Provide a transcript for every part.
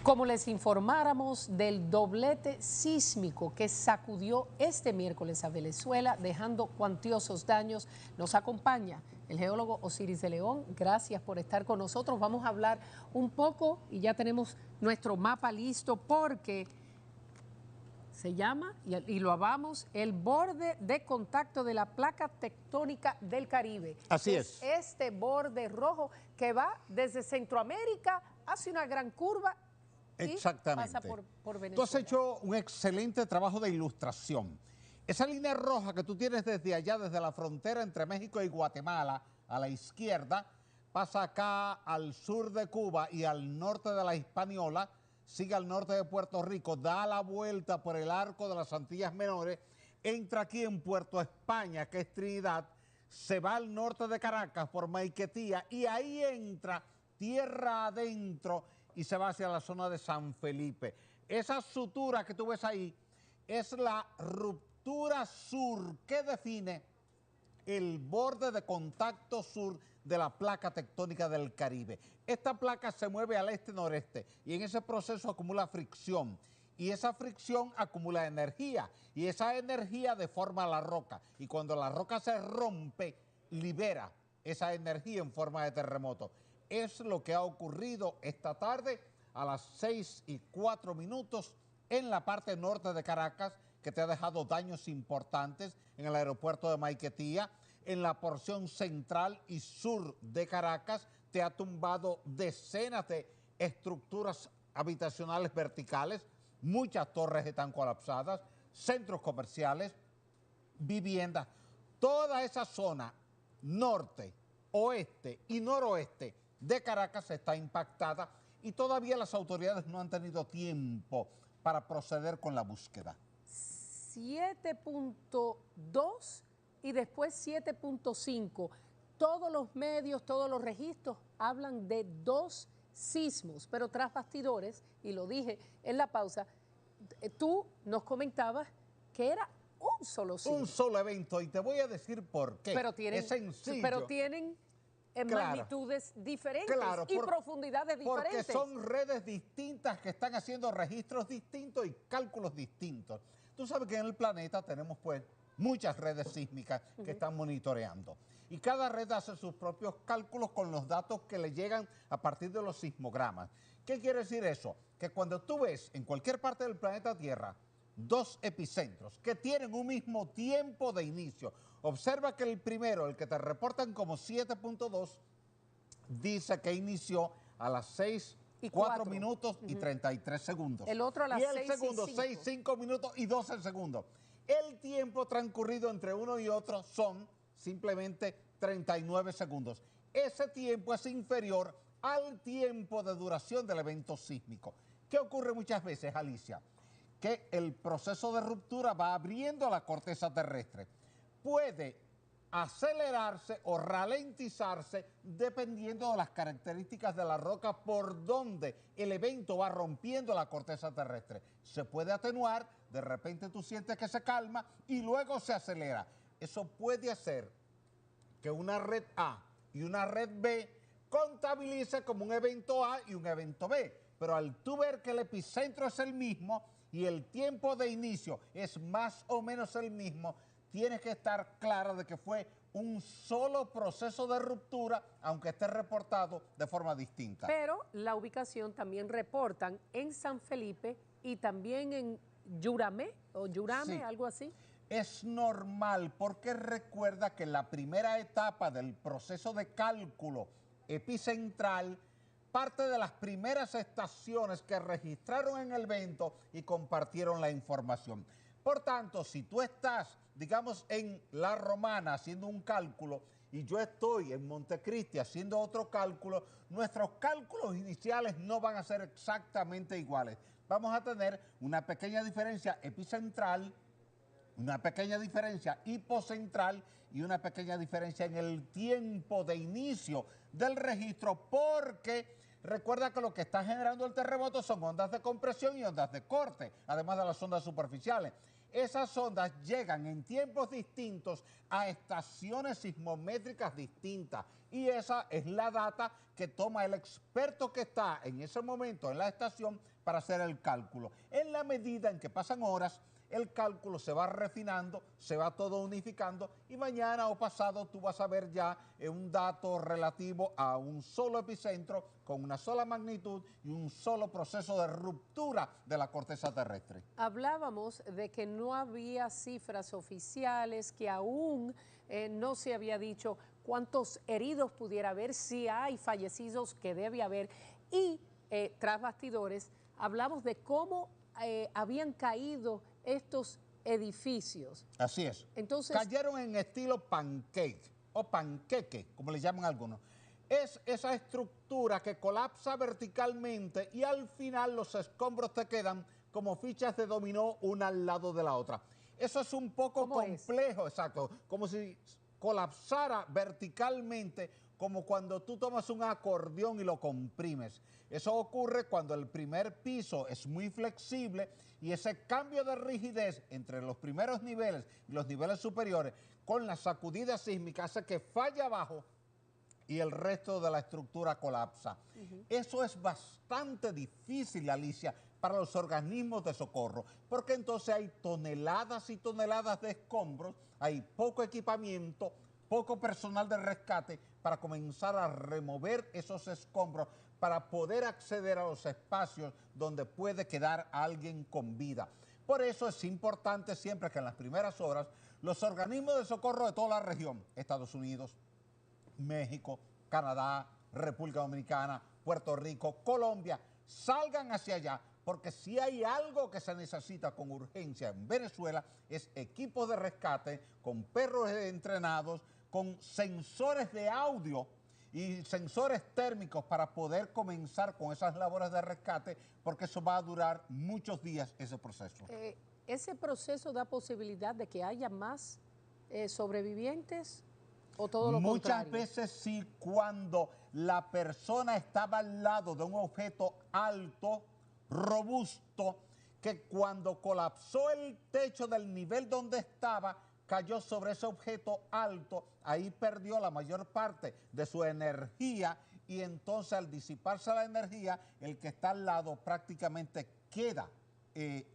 Como les informáramos del doblete sísmico que sacudió este miércoles a Venezuela, dejando cuantiosos daños, nos acompaña el geólogo Osiris de León. Gracias por estar con nosotros. Vamos a hablar un poco y ya tenemos nuestro mapa listo porque se llama, y lo hablamos, el borde de contacto de la placa tectónica del Caribe. Así es. Este borde rojo que va desde Centroamérica hacia una gran curva. Exactamente. Pasa por Venezuela. Tú has hecho un excelente trabajo de ilustración. Esa línea roja que tú tienes desde allá, desde la frontera entre México y Guatemala, a la izquierda, pasa acá al sur de Cuba y al norte de la Hispaniola, sigue al norte de Puerto Rico, da la vuelta por el arco de las Antillas Menores, entra aquí en Puerto España, que es Trinidad, se va al norte de Caracas por Maiquetía y ahí entra tierra adentro y se va hacia la zona de San Felipe. Esa sutura que tú ves ahí es la ruptura sur que define el borde de contacto sur de la placa tectónica del Caribe. Esta placa se mueve al este-noreste y en ese proceso acumula fricción. Y esa fricción acumula energía y esa energía deforma la roca. Y cuando la roca se rompe, libera esa energía en forma de terremoto. Es lo que ha ocurrido esta tarde a las 6:04 en la parte norte de Caracas, que te ha dejado daños importantes en el aeropuerto de Maiquetía. En la porción central y sur de Caracas te ha tumbado decenas de estructuras habitacionales verticales, muchas torres están colapsadas, centros comerciales, viviendas. Toda esa zona norte, oeste y noroeste de Caracas está impactada y todavía las autoridades no han tenido tiempo para proceder con la búsqueda. 7.2 y después 7.5. Todos los medios, todos los registros hablan de 2 sismos, pero tras bastidores, y lo dije en la pausa, tú nos comentabas que era un solo sismo. Un solo evento, y te voy a decir por qué. Pero tienen, es sencillo. Pero tienen magnitudes diferentes y profundidades diferentes. Porque son redes distintas que están haciendo registros distintos y cálculos distintos. Tú sabes que en el planeta tenemos pues muchas redes sísmicas que están monitoreando. Y cada red hace sus propios cálculos con los datos que le llegan a partir de los sismogramas. ¿Qué quiere decir eso? Que cuando tú ves en cualquier parte del planeta Tierra 2 epicentros que tienen un mismo tiempo de inicio, observa que el primero, el que te reportan como 7.2, dice que inició a las 6:04 y 33 segundos. El otro a las 6:05. Y el segundo, 6:05 minutos y 12 segundos. El tiempo transcurrido entre uno y otro son simplemente 39 segundos. Ese tiempo es inferior al tiempo de duración del evento sísmico. ¿Qué ocurre muchas veces, Alicia? Que el proceso de ruptura va abriendo la corteza terrestre. Puede acelerarse o ralentizarse dependiendo de las características de la roca por donde el evento va rompiendo la corteza terrestre. Se puede atenuar, de repente tú sientes que se calma y luego se acelera. Eso puede hacer que una red A y una red B contabilice como un evento A y un evento B. Pero al tú ver que el epicentro es el mismo y el tiempo de inicio es más o menos el mismo, tienes que estar clara de que fue un solo proceso de ruptura, aunque esté reportado de forma distinta. Pero la ubicación también reportan en San Felipe y también en Yuramé, o Yurame, sí, algo así. Es normal porque recuerda que la primera etapa del proceso de cálculo epicentral parte de las primeras estaciones que registraron en el evento y compartieron la información. Por tanto, si tú estás, digamos, en La Romana haciendo un cálculo y yo estoy en Montecristi haciendo otro cálculo, nuestros cálculos iniciales no van a ser exactamente iguales. Vamos a tener una pequeña diferencia epicentral, una pequeña diferencia hipocentral y una pequeña diferencia en el tiempo de inicio del registro, porque recuerda que lo que está generando el terremoto son ondas de compresión y ondas de corte, además de las ondas superficiales. esas ondas llegan en tiempos distintos a estaciones sismométricas distintas. Y esa es la data que toma el experto que está en ese momento en la estación para hacer el cálculo. En la medida en que pasan horas, el cálculo se va refinando, se va todo unificando y mañana o pasado tú vas a ver ya un dato relativo a un solo epicentro con una sola magnitud y un solo proceso de ruptura de la corteza terrestre. Hablábamos de que no había cifras oficiales, que aún no se había dicho cuántos heridos pudiera haber, si hay fallecidos, que debe haber, y tras bastidores hablamos de cómo habían caído estos edificios. Así es. Entonces, cayeron en estilo pancake o panqueque, como le llaman algunos. Es esa estructura que colapsa verticalmente y al final los escombros te quedan como fichas de dominó una al lado de la otra. Eso es un poco complejo, exacto, como si colapsara verticalmente, como cuando tú tomas un acordeón y lo comprimes. Eso ocurre cuando el primer piso es muy flexible y ese cambio de rigidez entre los primeros niveles y los niveles superiores con la sacudida sísmica hace que falle abajo y el resto de la estructura colapsa. Eso es bastante difícil, Alicia, para los organismos de socorro, porque entonces hay toneladas y toneladas de escombros, hay poco equipamiento, poco personal de rescate para comenzar a remover esos escombros para poder acceder a los espacios donde puede quedar alguien con vida. Por eso es importante siempre que en las primeras horas los organismos de socorro de toda la región, Estados Unidos, México, Canadá, República Dominicana, Puerto Rico, Colombia, salgan hacia allá, porque si hay algo que se necesita con urgencia en Venezuela es equipos de rescate con perros entrenados, con sensores de audio y sensores térmicos para poder comenzar con esas labores de rescate, porque eso va a durar muchos días ese proceso. ¿Ese proceso da posibilidad de que haya más sobrevivientes o todo lo contrario? Muchas veces sí, cuando la persona estaba al lado de un objeto alto, robusto, que cuando colapsó el techo del nivel donde estaba, cayó sobre ese objeto alto, ahí perdió la mayor parte de su energía y entonces al disiparse la energía, el que está al lado prácticamente queda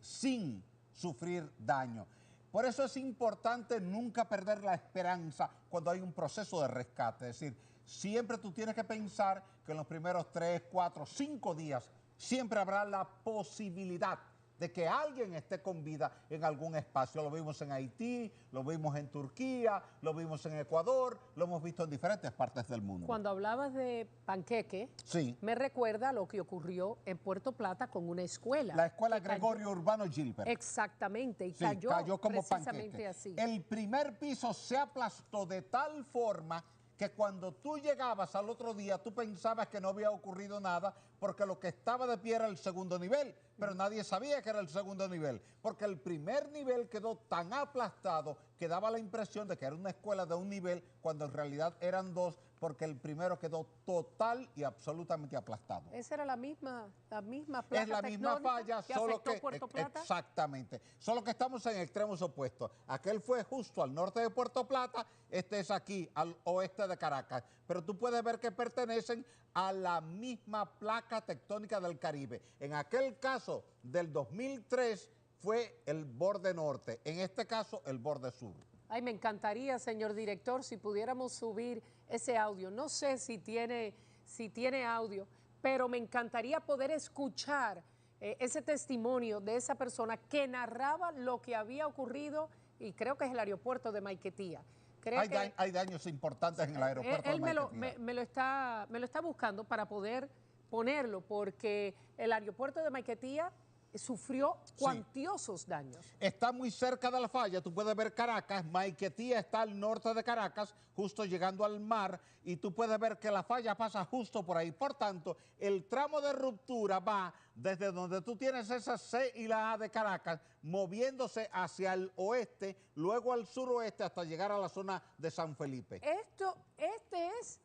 sin sufrir daño. Por eso es importante nunca perder la esperanza cuando hay un proceso de rescate. Es decir, siempre tú tienes que pensar que en los primeros 3, 4, 5 días siempre habrá la posibilidad de que alguien esté con vida en algún espacio. Lo vimos en Haití, lo vimos en Turquía, lo vimos en Ecuador, lo hemos visto en diferentes partes del mundo. Cuando hablabas de panqueque, sí, me recuerda lo que ocurrió en Puerto Plata con una escuela. La escuela Gregorio Urbano Gilbert. Exactamente, y sí, cayó como precisamente panqueque. así. El primer piso se aplastó de tal forma que cuando tú llegabas al otro día, tú pensabas que no había ocurrido nada porque lo que estaba de pie era el segundo nivel, pero nadie sabía que era el segundo nivel, porque el primer nivel quedó tan aplastado que daba la impresión de que era una escuela de un nivel cuando en realidad eran dos, porque el primero quedó total y absolutamente aplastado. Esa era la misma placa. Es la misma falla, solo que Puerto Plata. Exactamente, solo que estamos en extremos opuestos. Aquel fue justo al norte de Puerto Plata, este es aquí al oeste de Caracas, pero tú puedes ver que pertenecen a la misma placa tectónica del Caribe. En aquel caso del 2003 fue el borde norte, en este caso el borde sur. Ay, me encantaría, señor director, si pudiéramos subir ese audio. No sé si tiene audio, pero me encantaría poder escuchar ese testimonio de esa persona que narraba lo que había ocurrido, y creo que es el aeropuerto de Maiquetía. Hay daños importantes en el aeropuerto de Maiquetía. Me lo está buscando para poder ponerlo, porque el aeropuerto de Maiquetía sufrió cuantiosos daños. Está muy cerca de la falla, tú puedes ver Caracas, Maiquetía está al norte de Caracas, justo llegando al mar, y tú puedes ver que la falla pasa justo por ahí. Por tanto, el tramo de ruptura va desde donde tú tienes esa C y la A de Caracas, moviéndose hacia el oeste, luego al suroeste hasta llegar a la zona de San Felipe. Este es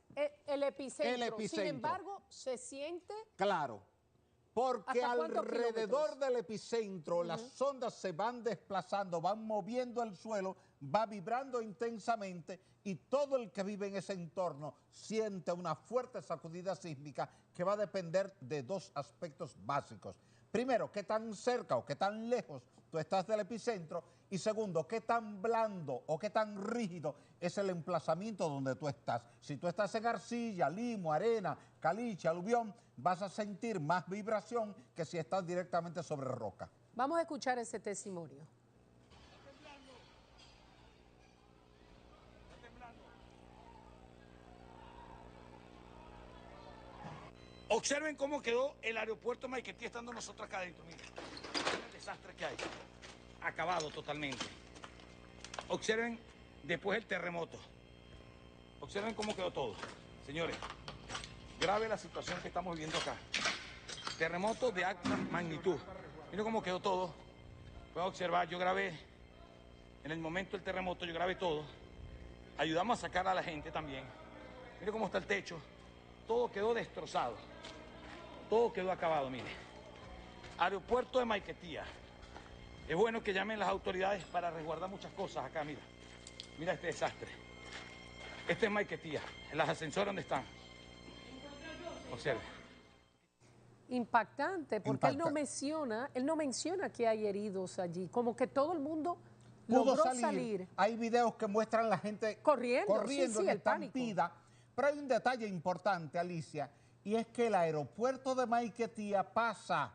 el epicentro. El epicentro. Sin embargo, se siente... Claro. Porque ¿Hasta cuántos alrededor kilómetros? del epicentro las ondas se van desplazando, van moviendo el suelo, va vibrando intensamente y todo el que vive en ese entorno siente una fuerte sacudida sísmica que va a depender de dos aspectos básicos. Primero, qué tan cerca o qué tan lejos tú estás del epicentro, y segundo, qué tan blando o qué tan rígido es el emplazamiento donde tú estás. Si tú estás en arcilla, limo, arena, caliche, aluvión, vas a sentir más vibración que si estás directamente sobre roca. Vamos a escuchar ese testimonio. Observen cómo quedó el aeropuerto de Maiquetía estando nosotros acá adentro. Miren, el desastre que hay. Acabado totalmente. Observen después el terremoto. Observen cómo quedó todo. Señores, grave la situación que estamos viviendo acá. Terremoto de alta magnitud. Miren cómo quedó todo. Pueden observar, yo grabé, en el momento del terremoto, yo grabé todo. Ayudamos a sacar a la gente también. Miren cómo está el techo. Todo quedó destrozado. Todo quedó acabado, mire. Aeropuerto de Maiquetía. Es bueno que llamen las autoridades para resguardar muchas cosas acá, mira. Mira este desastre. Este es Maiquetía, en las ascensores donde están. Observe. Impactante, porque él no menciona que hay heridos allí, como que todo el mundo logró salir. Hay videos que muestran la gente corriendo sí, en el pánico. estampida. Pero hay un detalle importante, Alicia, y es que el aeropuerto de Maiquetía pasa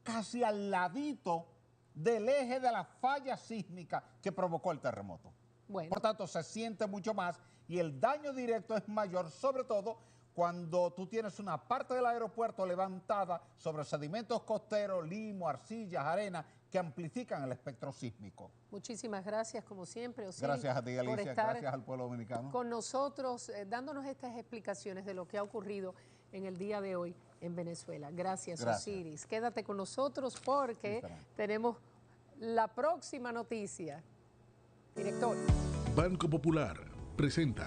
casi al ladito del eje de la falla sísmica que provocó el terremoto. Bueno. Por tanto, se siente mucho más y el daño directo es mayor, sobre todo cuando tú tienes una parte del aeropuerto levantada sobre sedimentos costeros, limo, arcillas, arena, que amplifican el espectro sísmico. Muchísimas gracias, como siempre, Osiris, gracias a ti, Alicia, por estar gracias al pueblo dominicano con nosotros, dándonos estas explicaciones de lo que ha ocurrido en el día de hoy en Venezuela. Gracias. Osiris. Quédate con nosotros porque tenemos la próxima noticia. Director. Banco Popular presenta